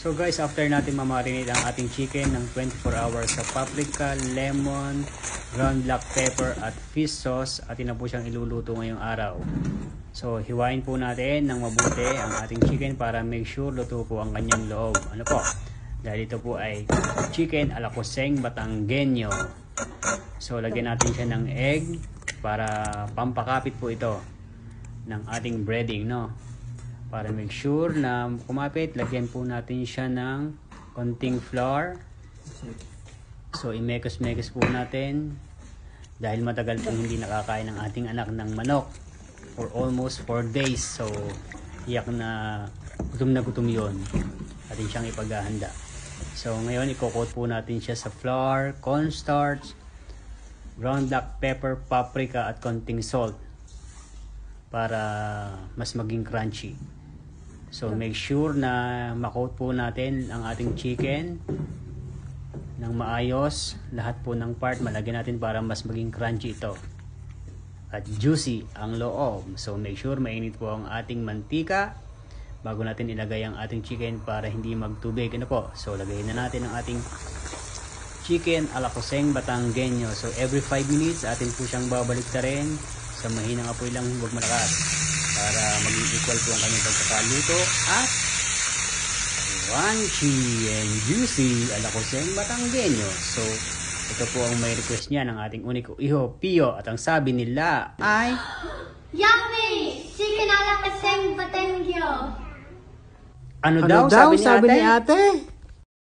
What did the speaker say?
So guys, after natin mamarinate ang ating chicken ng 24 hours sa paprika, lemon, ground black pepper at fish sauce, atin na po siyang iluluto ngayong araw. So hiwain po natin ng mabuti ang ating chicken para make sure luto po ang kanyang loob. Ano po? Dahil ito po ay chicken ala kuseng Batanggenyo. So lagyan natin siya ng egg para pampakapit po ito ng ating breading, no? Para make sure na kumapit, lagyan po natin siya ng konting flour. So imekos-mekos po natin dahil matagal pong hindi nakakain ng ating anak ng manok for almost 4 days. So iyak na gutom yun. Atin siyang ipaghahanda. So ngayon i-coat po natin siya sa flour, cornstarch, ground black pepper, paprika at konting salt para mas maging crunchy. So make sure na ma-coat po natin ang ating chicken ng maayos. Lahat po ng part malagyan natin para mas maging crunchy ito at juicy ang loob. So make sure mainit po ang ating mantika bago natin ilagay ang ating chicken para hindi magtubig. Ano po? So lagayin na natin ang ating chicken ala kuseng Batanggenyo. So every 5 minutes atin po siyang babalik ta rin sa mahinang apoy lang, huwag malakas, para maging equal po ang kanyang pagkakaluto at crunchy and juicy ala kuseng Batanggenyo. So ito po ang may request niya ng ating uniko iho Pio, at ang sabi nila ay Yummy! Chicken ala kuseng Batanggenyo. ano daw sabi ni ate?